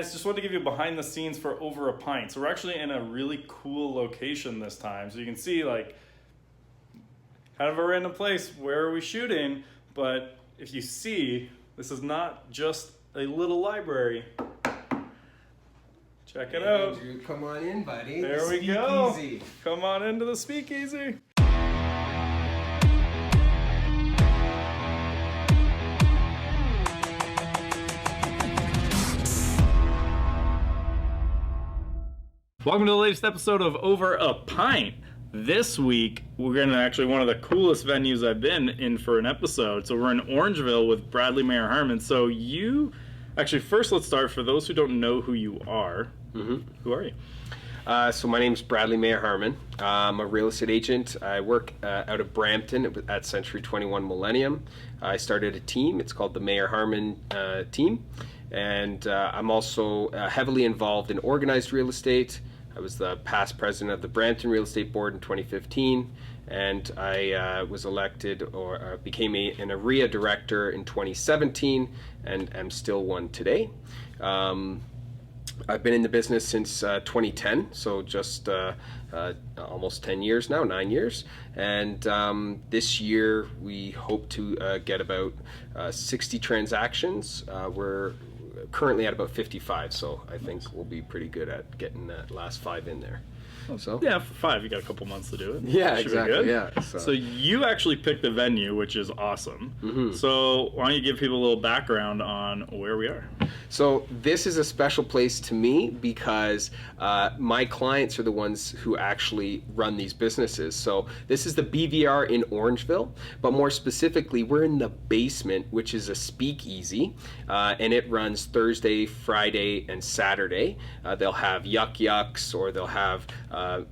I just wanted to give you behind the scenes for Over a Pint. So we're actually in a really cool location this time. So you can see like kind of a random place. Where are we shooting? But if you see, this is not just a little library. Check it out. Andrew, come on in, buddy. There we go. Speakeasy. Come on into the speakeasy. Welcome to the latest episode of Over a Pint. This week, we're going to actually one of the coolest venues I've been in for an episode. So we're in Orangeville with Bradley Mayer-Harman. So you, actually first let's start, for those who don't know who you are, who are you? So my name's Bradley Mayer-Harman. I'm a real estate agent. I work out of Brampton at Century 21 Millennium. I started a team. It's called the Mayer-Harman team. And I'm also heavily involved in organized real estate. I was the past president of the Brampton Real Estate Board in 2015, and I was elected or became an area director in 2017, and am still one today. I've been in the business since 2010, so just almost 10 years now, 9 years. And this year we hope to get about 60 transactions. We're currently at about 55, so I think we'll be pretty good at getting that last 5 in there. So yeah, for 5 you got a couple months to do it. Yeah, Should exactly. be good. Yeah. So you actually picked the venue, which is awesome. So why don't you give people a little background on where we are? So this is a special place to me because my clients are the ones who actually run these businesses. So this is the BVR in Orangeville, but more specifically, we're in the basement, which is a speakeasy, and it runs Thursday, Friday, and Saturday. They'll have yucks, or they'll have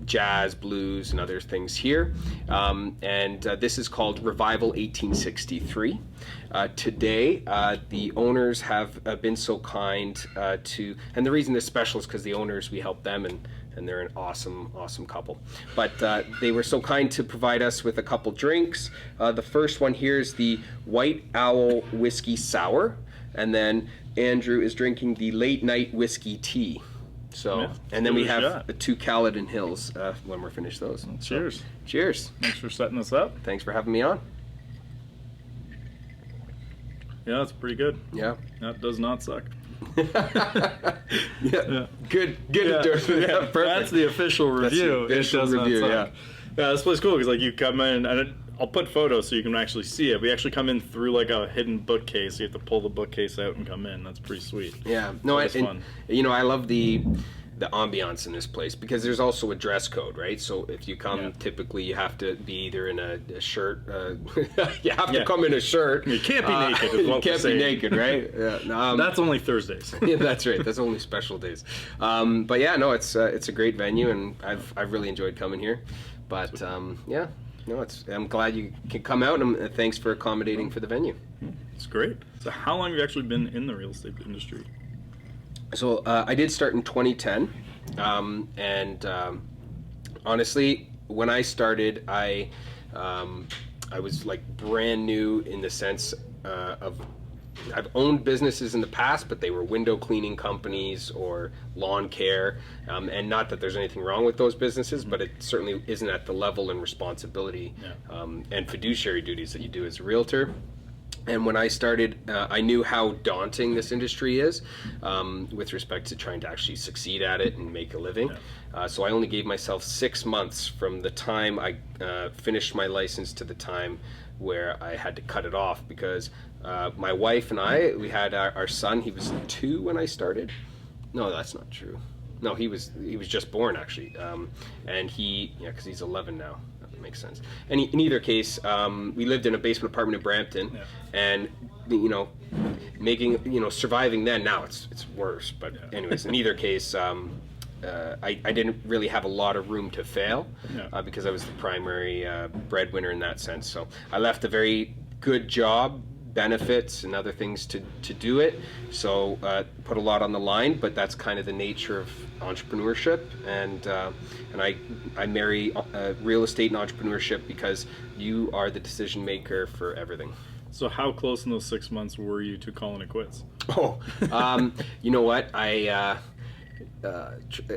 jazz, blues, and other things here. And this is called Revival 1863. Today, the owners have been so kind to, and the reason this is special is because the owners, we help them, and they're an awesome couple. But they were so kind to provide us with a couple drinks. The first one here is the White Owl Whiskey Sour, and then Andrew is drinking the Late Night Whiskey Tea. So, yeah, and then we have the 2 Caledon Hills when we're finished those. Cheers. So, cheers. Thanks for setting this up. Thanks for having me on. Yeah, that's pretty good. Yeah. That does not suck. Yeah. Good endorsement. Yeah, perfect. That's the official review. That's the official It does review, not suck. Yeah, this place is cool because like you come in, and I'll put photos so you can actually see it. We actually come in through like a hidden bookcase. You have to pull the bookcase out and come in. That's pretty sweet. Yeah. No, it's fun. You know, I love the ambiance in this place because there's also a dress code, right? So if you come, typically you have to be either in a shirt. You have to come in a shirt. You can't be naked. Is what you can't we're be saying. naked, right? Yeah. That's only Thursdays. Yeah, that's right. That's only special days. But yeah, no, it's a great venue, and I've really enjoyed coming here. But yeah, no, I'm glad you can come out, and thanks for accommodating for the venue. It's great. So how long have you actually been in the real estate industry? So I did start in 2010, and honestly, when I started, I was like brand new in the sense of I've owned businesses in the past, but they were window cleaning companies or lawn care, and not that there's anything wrong with those businesses, but it certainly isn't at the level and responsibility and fiduciary duties that you do as a realtor. And when I started, I knew how daunting this industry is with respect to trying to actually succeed at it and make a living. So I only gave myself 6 months from the time I finished my license to the time where I had to cut it off, because my wife and I, we had our son. He was 2 when I started. No, that's not true. No, he was just born actually, and because he's 11 now. Makes sense. And in either case, we lived in a basement apartment in Brampton, and surviving then. Now it's worse. But anyways, in either case, I didn't really have a lot of room to fail because I was the primary breadwinner in that sense. So I left a very good job, benefits and other things to do it. So put a lot on the line, but that's kind of the nature of entrepreneurship. And I marry real estate and entrepreneurship because you are the decision maker for everything. So how close in those 6 months were you to calling it quits? Oh, you know what? I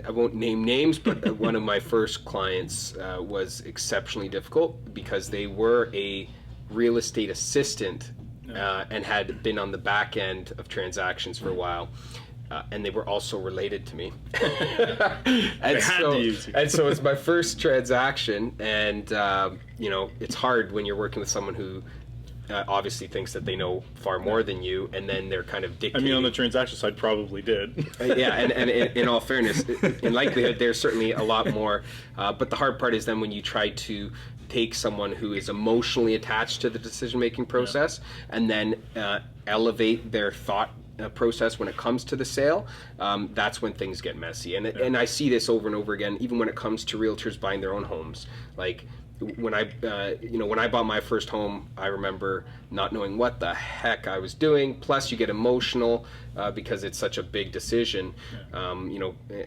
won't name names, but one of my first clients was exceptionally difficult because they were a real estate assistant and had been on the back end of transactions for a while. And they were also related to me. And so it's my first transaction, and it's hard when you're working with someone who obviously thinks that they know far more than you, and then they're kind of dictating. I mean, on the transaction side, probably did. Yeah, and in all fairness, in likelihood, there's certainly a lot more. But the hard part is then when you try to take someone who is emotionally attached to the decision-making process and then elevate their thought process when it comes to the sale, that's when things get messy. And I see this over and over again, even when it comes to realtors buying their own homes. Like when I bought my first home, I remember not knowing what the heck I was doing. Plus, you get emotional because it's such a big decision.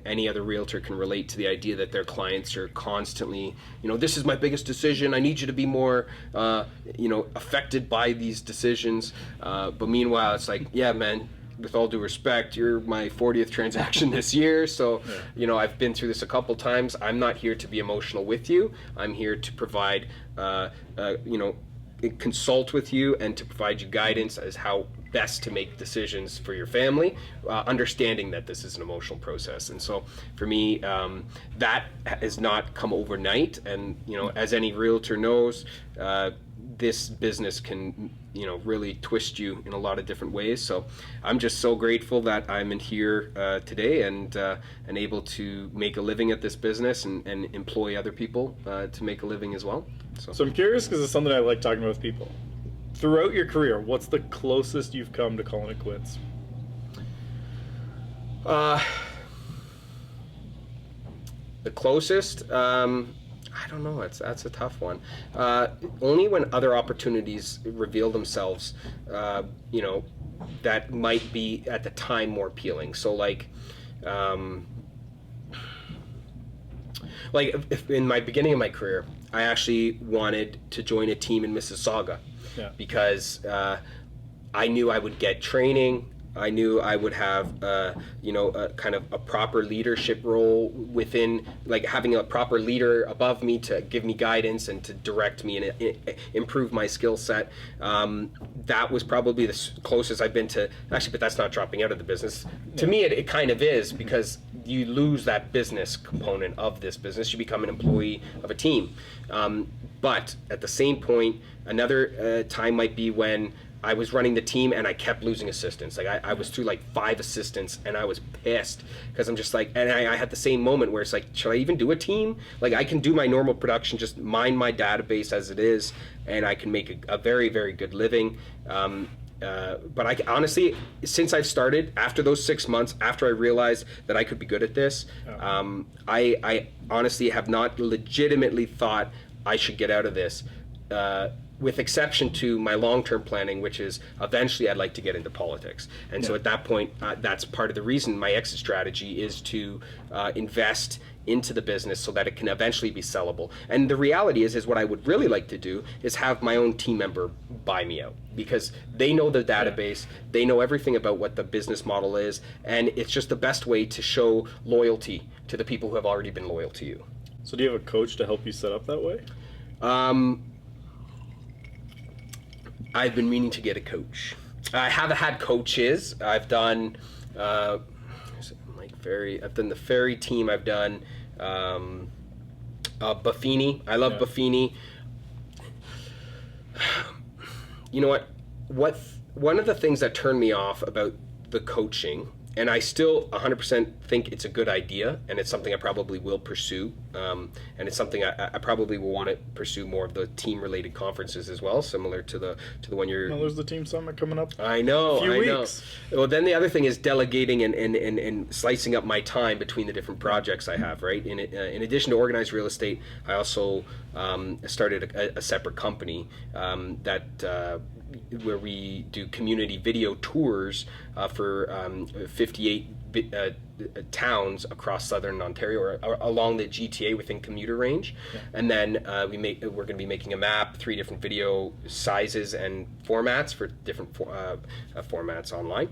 Any other realtor can relate to the idea that their clients are constantly, this is my biggest decision. I need you to be more, affected by these decisions. But meanwhile, it's like, yeah, man, with all due respect, you're my 40th transaction this year, so I've been through this a couple times. I'm not here to be emotional with you. I'm here to provide, consult with you and to provide you guidance as how best to make decisions for your family, understanding that this is an emotional process. And so for me, that has not come overnight. And as any realtor knows, this business can really twist you in a lot of different ways. So I'm just so grateful that I'm in here today and able to make a living at this business and employ other people to make a living as well. So I'm curious because it's something I like talking about with people. Throughout your career, what's the closest you've come to calling it quits? The closest, I don't know. That's a tough one. Only when other opportunities reveal themselves, that might be at the time more appealing. So like if in my beginning of my career, I actually wanted to join a team in Mississauga because I knew I would get training. I knew I would have, a kind of a proper leadership role within, like having a proper leader above me to give me guidance and to direct me and improve my skill set. That was probably the closest I've been to, actually, but that's not dropping out of the business. To me, it kind of is, because you lose that business component of this business. You become an employee of a team. But at the same point, another time might be when I was running the team and I kept losing assistants. Like I was through like 5 assistants and I was pissed because I'm just like, and I had the same moment where it's like, should I even do a team? Like I can do my normal production, just mine my database as it is, and I can make a very, very good living. But I honestly, since I've started, after those 6 months, after I realized that I could be good at this, I honestly have not legitimately thought I should get out of this. With exception to my long-term planning, which is eventually I'd like to get into politics. And so at that point, that's part of the reason my exit strategy is to invest into the business so that it can eventually be sellable. And the reality is what I would really like to do is have my own team member buy me out, because they know the database, they know everything about what the business model is, and it's just the best way to show loyalty to the people who have already been loyal to you. So do you have a coach to help you set up that way? I've been meaning to get a coach. I haven't had coaches. I've done I've done the Ferry team. I've done Buffini. I love Buffini. You know what? One of the things that turned me off about the coaching, and I still 100% think it's a good idea, and it's something I probably will pursue, and it's something I probably will want to pursue more of the team-related conferences as well, similar to the one you're. Well, there's the team summit coming up. I know. In a few weeks. Well, then the other thing is delegating and slicing up my time between the different projects I have. Right. In addition to organized real estate, I also started a separate company where we do community video tours for 58 towns across southern Ontario, or along the GTA within commuter range. And then we're going to be making a map, 3 different video sizes and formats for different formats online.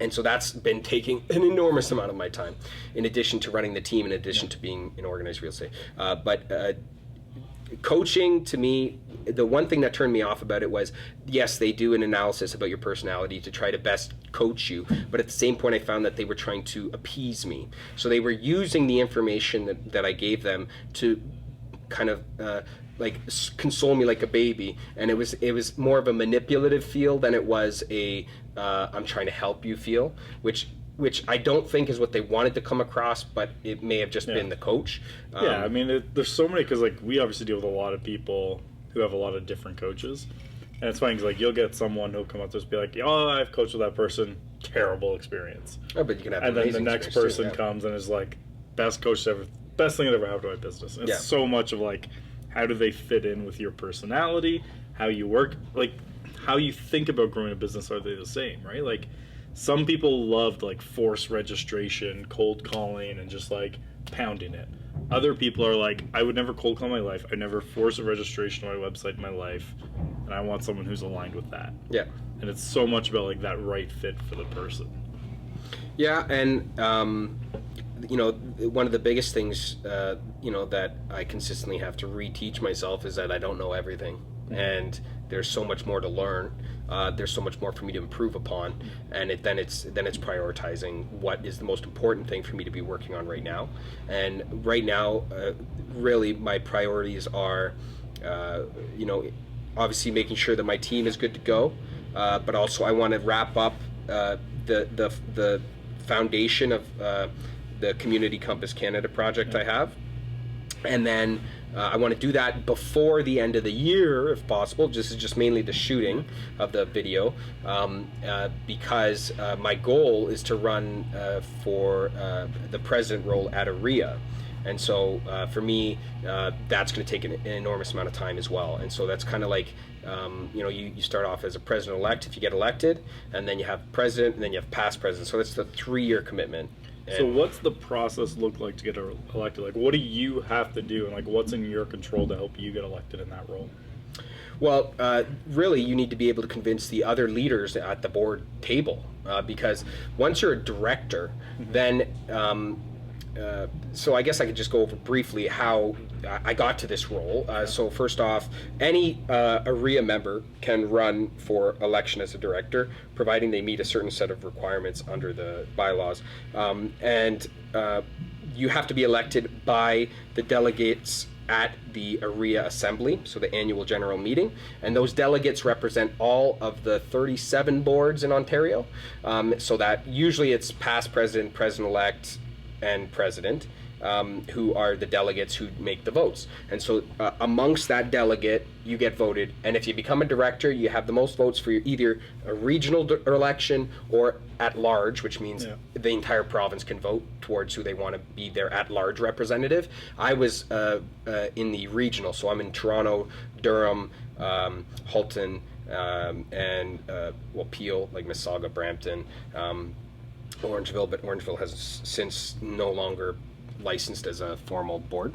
And so that's been taking an enormous amount of my time, in addition to running the team, in addition to being in organized real estate. But coaching, to me, the one thing that turned me off about it was, yes, they do an analysis about your personality to try to best coach you, but at the same point I found that they were trying to appease me. So they were using the information that I gave them to kind of like console me like a baby, and it was more of a manipulative feel than it was a I'm trying to help you feel, which I don't think is what they wanted to come across, but it may have just been the coach. I mean, there's so many, because like we obviously deal with a lot of people who have a lot of different coaches, and it's funny because like you'll get someone who'll come up to us and be like, "Oh, I've coached with that person, terrible experience." Oh, but you can have and then the next person too, comes and is like, "Best coach ever, best thing that ever happened to my business." And it's so much of like, how do they fit in with your personality, how you work, like how you think about growing a business. Are they the same, right? Like some people loved like forced registration, cold calling, and just like pounding it. Other people are like, I would never cold call in my life. I never force a registration on my website in my life, and I want someone who's aligned with that. Yeah. And it's so much about like that right fit for the person. Yeah, and you know, one of the biggest things you know, that I consistently have to reteach myself is that I don't know everything, and there's so much more to learn. There's so much more for me to improve upon, and then it's prioritizing what is the most important thing for me to be working on right now. And right now, really, my priorities are, you know, obviously making sure that my team is good to go, but also I want to wrap up the foundation of the Community Compass Canada project I have, and then I want to do that before the end of the year, if possible. This is just mainly the shooting of the video, because my goal is to run for the president role at AREA. And so for me, that's going to take an enormous amount of time as well. And so that's kind of like, you know, you start off as a president-elect if you get elected, and then you have president, and then you have past president. So that's the 3-year commitment. So what's the process look like to get elected? Like, what do you have to do, and like, what's in your control to help you get elected in that role? Well, really, you need to be able to convince the other leaders at the board table, because once you're a director, then so I guess I could just go over briefly how I got to this role. So first off, any AREA member can run for election as a director, providing they meet a certain set of requirements under the bylaws. And you have to be elected by the delegates at the AREA Assembly, so the annual general meeting, and those delegates represent all of the 37 boards in Ontario. So that usually it's past president, president-elect, and president, who are the delegates who make the votes. And so amongst that delegate, you get voted, and if you become a director, you have the most votes for either a regional election or at large, which means the entire province can vote towards who they want to be their at-large representative. I was in the regional, so I'm in Toronto, Durham, Halton, and well, Peel, like Mississauga, Brampton, Orangeville, but Orangeville has since no longer licensed as a formal board.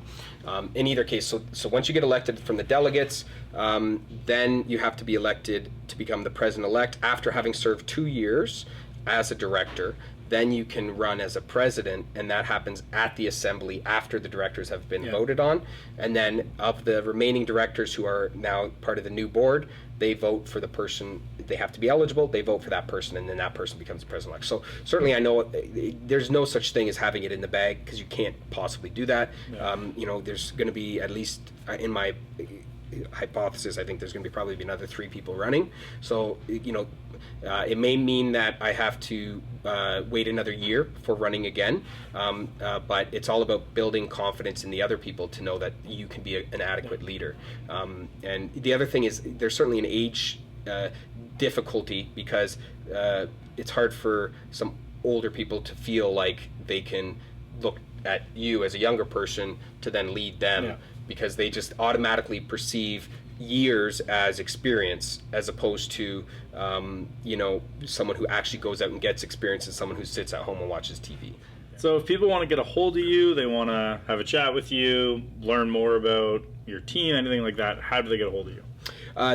In either case, so once you get elected from the delegates, then you have to be elected to become the president-elect after having served 2 years as a director. Then you can run as a president, and that happens at the assembly after the directors have been voted on. And then of the remaining directors who are now part of the new board, they vote for the person. They have to be eligible, they vote for that person, and then that person becomes the president-elect. So certainly I know there's no such thing as having it in the bag, because you can't possibly do that. You know, there's going to be, at least in my hypothesis, I think there's going to be probably another 3 people running. So, you know, it may mean that I have to wait another year before running again, but it's all about building confidence in the other people to know that you can be an adequate leader. And the other thing is, there's certainly an age difficulty, because it's hard for some older people to feel like they can look at you as a younger person to then lead them, because they just automatically perceive years as experience, as opposed to you know, someone who actually goes out and gets experience, and someone who sits at home and watches TV. So if people want to get a hold of you, they want to have a chat with you, learn more about your team, anything like that, how do they get a hold of you?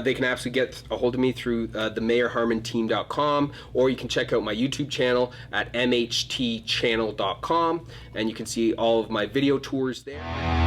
they can absolutely get a hold of me through the Mayer-Harman team.com, or you can check out my YouTube channel at mhtchannel.com, and you can see all of my video tours there.